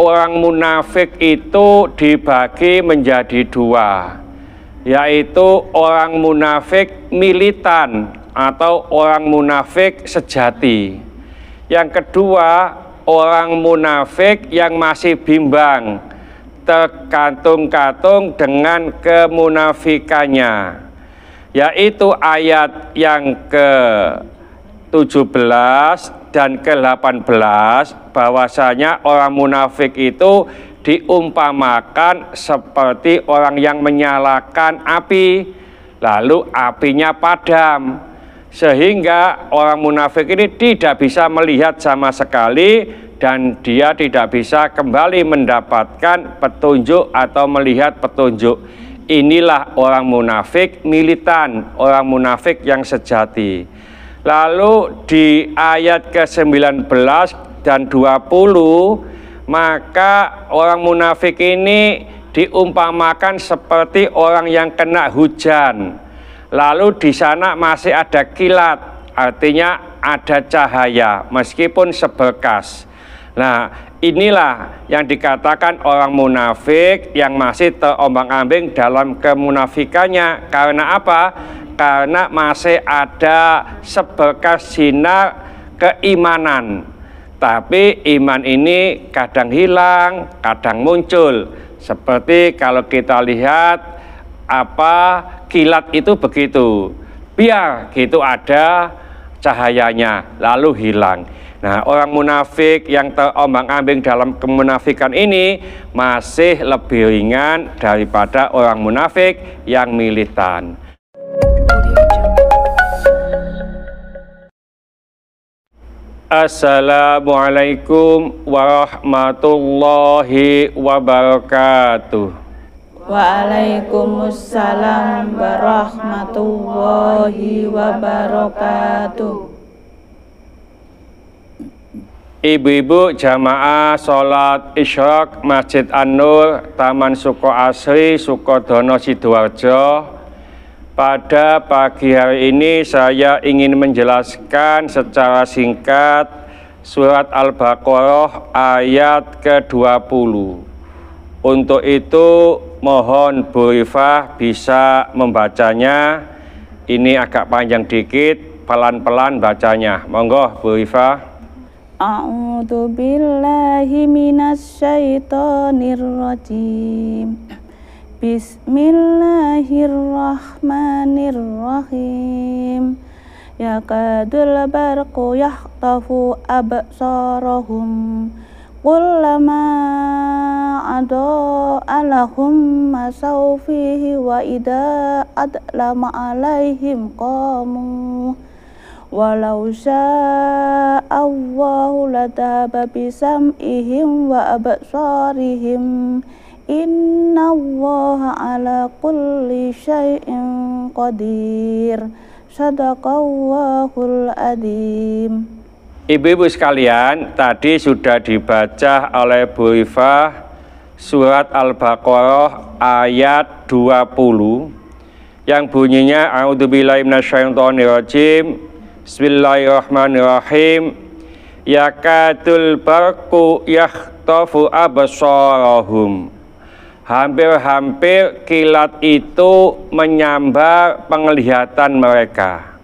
orang munafik itu dibagi menjadi dua, yaitu orang munafik militan atau orang munafik sejati. Yang kedua, orang munafik yang masih bimbang, terkatung-katung dengan kemunafikannya, yaitu ayat yang ke-17 dan ke-18, bahwasanya orang munafik itu diumpamakan seperti orang yang menyalakan api, lalu apinya padam, sehingga orang munafik ini tidak bisa melihat sama sekali dan dia tidak bisa kembali mendapatkan petunjuk atau melihat petunjuk. Inilah orang munafik militan, orang munafik yang sejati. Lalu di ayat ke-19 dan 20, maka orang munafik ini diumpamakan seperti orang yang kena hujan. Lalu di sana masih ada kilat, artinya ada cahaya meskipun seberkas. Nah, inilah yang dikatakan orang munafik yang masih terombang-ambing dalam kemunafikannya. Karena apa? Karena masih ada seberkas sinar keimanan, tapi iman ini kadang hilang, kadang muncul. Seperti kalau kita lihat kilat itu begitu, biar gitu ada cahayanya lalu hilang. Nah, orang munafik yang terombang-ambing dalam kemunafikan ini masih lebih ringan daripada orang munafik yang militan. Assalamualaikum warahmatullahi wabarakatuh. Waalaikumsalam warahmatullahi wabarakatuh. Ibu-ibu jamaah sholat Isyraq Masjid An-Nur, Taman Suko Asri, Sukodono, Sidoarjo. Pada pagi hari ini saya ingin menjelaskan secara singkat surat Al-Baqarah ayat ke-20. Untuk itu mohon Bu Rifah bisa membacanya. Ini agak panjang dikit, pelan-pelan bacanya. Monggo Bu Rifah. A'udzu billahi minasyaitonir rajim. Bismillahirrahmanirrahim. Yakadul barqu yahtafu absarahum kullama adaa lahum masaw fihi wa idza adlama alaihim qamu walau syaa Allahu lataba bisam'ihim wa absarihim. Innallaha ala kulli syai'in qadir. Shadaqallahul adzim. Ibu-ibu sekalian, tadi sudah dibaca oleh Bu Rifah surat Al-Baqarah ayat 20 yang bunyinya a'udzubillahi minasyaitonirrajim. Bismillahirrahmanirrahim. Yakadul barqu yakhtafu absarahum. Hampir-hampir kilat itu menyambar penglihatan mereka.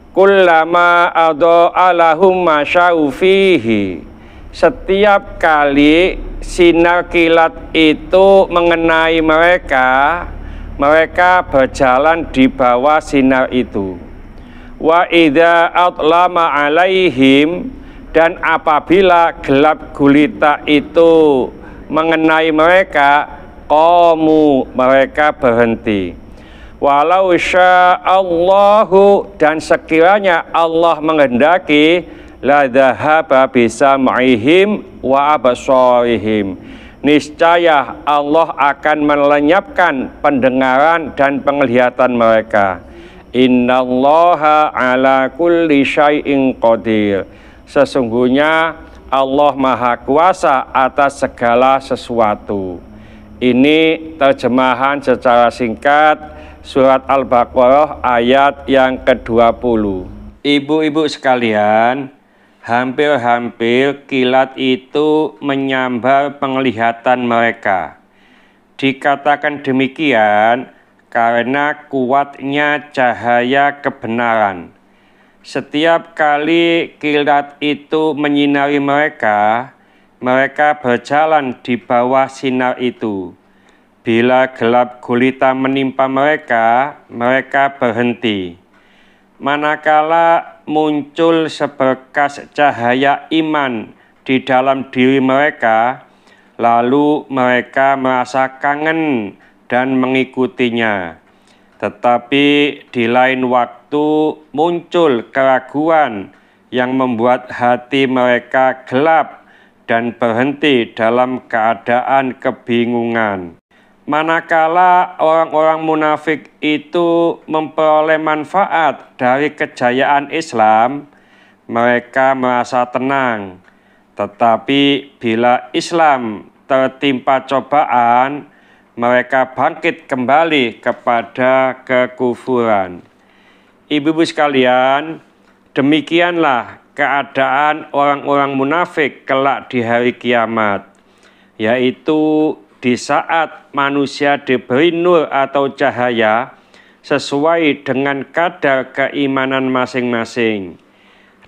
Kullama adaa lahum masya'u fihi. Setiap kali sinar kilat itu mengenai mereka, mereka berjalan di bawah sinar itu. Wa idza atlama alaihim, dan apabila gelap gulita itu mengenai mereka, qamu, mereka berhenti. Walau sya'allahu, dan sekiranya Allah menghendaki, la dhahaba bisam'ihim wa absarihim, niscaya Allah akan melenyapkan pendengaran dan penglihatan mereka. Innallaha ala kulli syai'in qadir. Sesungguhnya Allah Maha Kuasa atas segala sesuatu. Ini terjemahan secara singkat surat Al-Baqarah ayat yang ke-20. Ibu-ibu sekalian, Hampir-hampir kilat itu menyambar penglihatan mereka. Dikatakan demikian karena kuatnya cahaya kebenaran. Setiap kali kilat itu menyinari mereka, mereka berjalan di bawah sinar itu. Bila gelap gulita menimpa mereka, mereka berhenti. Manakala muncul seberkas cahaya iman di dalam diri mereka, lalu mereka merasa kangen dan mengikutinya. Tetapi di lain waktu muncul keraguan yang membuat hati mereka gelap dan berhenti dalam keadaan kebingungan. Manakala orang-orang munafik itu memperoleh manfaat dari kejayaan Islam, mereka merasa tenang. Tetapi bila Islam tertimpa cobaan, mereka bangkit kembali kepada kekufuran. Ibu-ibu sekalian, demikianlah keadaan orang-orang munafik kelak di hari kiamat, yaitu di saat manusia diberi nur atau cahaya sesuai dengan kadar keimanan masing-masing.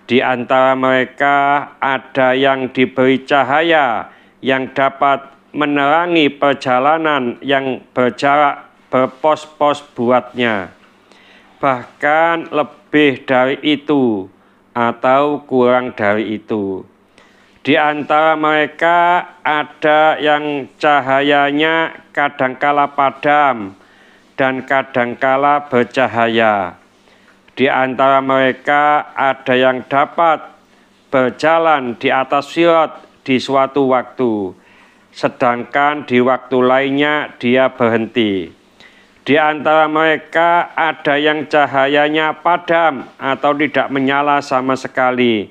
Di antara mereka ada yang diberi cahaya yang dapat menerangi perjalanan yang berjarak berpos-pos buatnya. Bahkan lebih dari itu atau kurang dari itu. Di antara mereka ada yang cahayanya kadangkala padam dan kadangkala bercahaya. Di antara mereka ada yang dapat berjalan di atas sirat di suatu waktu, sedangkan di waktu lainnya dia berhenti. Di antara mereka ada yang cahayanya padam atau tidak menyala sama sekali.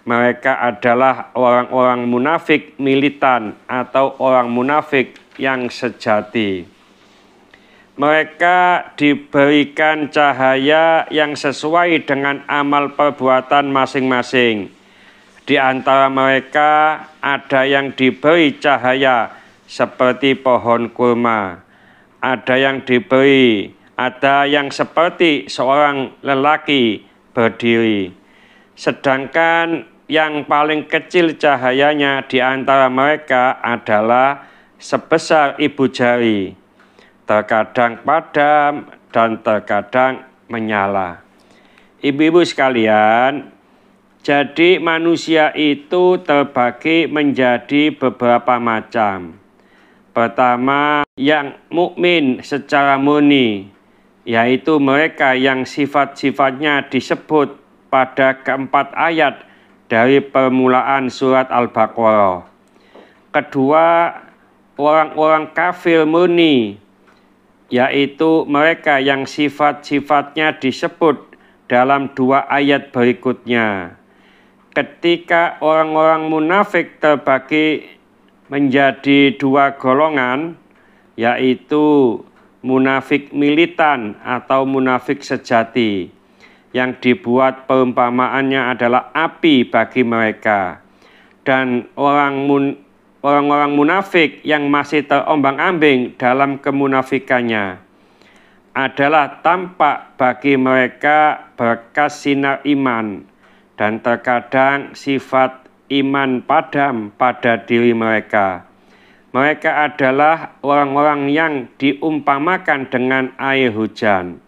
Mereka adalah orang-orang munafik militan atau orang munafik yang sejati. Mereka diberikan cahaya yang sesuai dengan amal perbuatan masing-masing. Di antara mereka ada yang diberi cahaya seperti pohon kurma. Ada yang seperti seorang lelaki berdiri. Sedangkan yang paling kecil cahayanya di antara mereka adalah sebesar ibu jari, terkadang padam dan terkadang menyala. Ibu-ibu sekalian, jadi manusia itu terbagi menjadi beberapa macam. Pertama, yang mukmin secara murni, yaitu mereka yang sifat-sifatnya disebut pada keempat ayat dari permulaan surat Al-Baqarah. Kedua, orang-orang kafir murni, yaitu mereka yang sifat-sifatnya disebut dalam dua ayat berikutnya. Ketika orang-orang munafik terbagi menjadi dua golongan, yaitu munafik militan atau munafik sejati, yang dibuat perumpamaannya adalah api bagi mereka. Dan orang-orang munafik yang masih terombang-ambing dalam kemunafikannya adalah tampak bagi mereka berkas sinar iman, dan terkadang sifat iman padam pada diri mereka. Mereka adalah orang-orang yang diumpamakan dengan air hujan.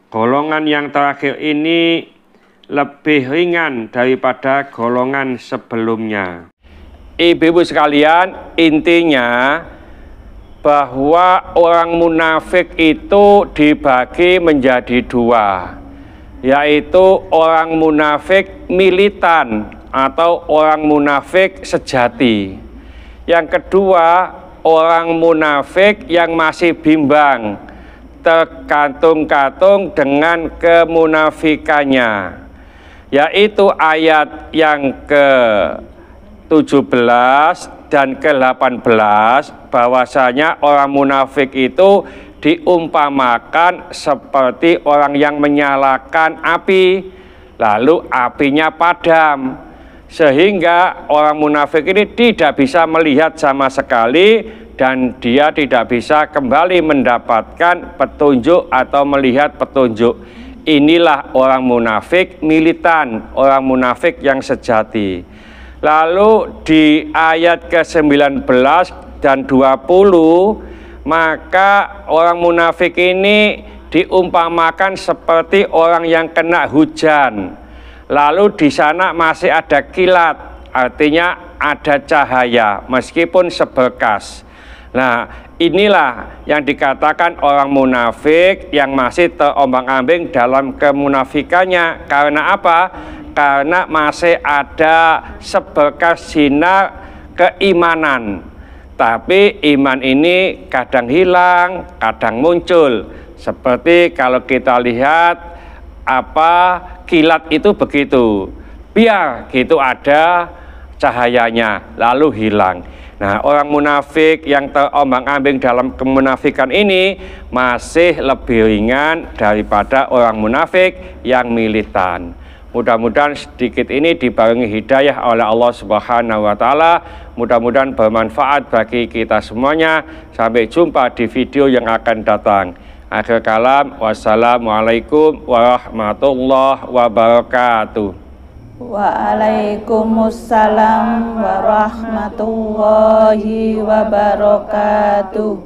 Golongan yang terakhir ini lebih ringan daripada golongan sebelumnya. Ibu-ibu sekalian, intinya bahwa orang munafik itu dibagi menjadi dua, yaitu orang munafik militan atau orang munafik sejati. Yang kedua, orang munafik yang masih bimbang, tergantung-gantung dengan kemunafikannya, yaitu ayat yang ke-17 dan ke-18 bahwasanya orang munafik itu diumpamakan seperti orang yang menyalakan api, lalu apinya padam, sehingga orang munafik ini tidak bisa melihat sama sekali dan dia tidak bisa kembali mendapatkan petunjuk atau melihat petunjuk. Inilah orang munafik militan, orang munafik yang sejati. Lalu di ayat ke-19 dan 20, maka orang munafik ini diumpamakan seperti orang yang kena hujan. Lalu di sana masih ada kilat, artinya ada cahaya meskipun seberkas. Nah, inilah yang dikatakan orang munafik yang masih terombang-ambing dalam kemunafikannya. Karena apa? Karena masih ada seberkas sinar keimanan. Tapi iman ini kadang hilang, kadang muncul. Seperti kalau kita lihat kilat itu begitu, biar gitu ada cahayanya lalu hilang. Nah, orang munafik yang terombang-ambing dalam kemunafikan ini masih lebih ringan daripada orang munafik yang militan. Mudah-mudahan sedikit ini dibarengi hidayah oleh Allah Subhanahu wa Ta'ala. Mudah-mudahan bermanfaat bagi kita semuanya. Sampai jumpa di video yang akan datang. Akhir kalam, wassalamualaikum warahmatullahi wabarakatuh. Waalaikumsalam warahmatullahi wabarakatuh.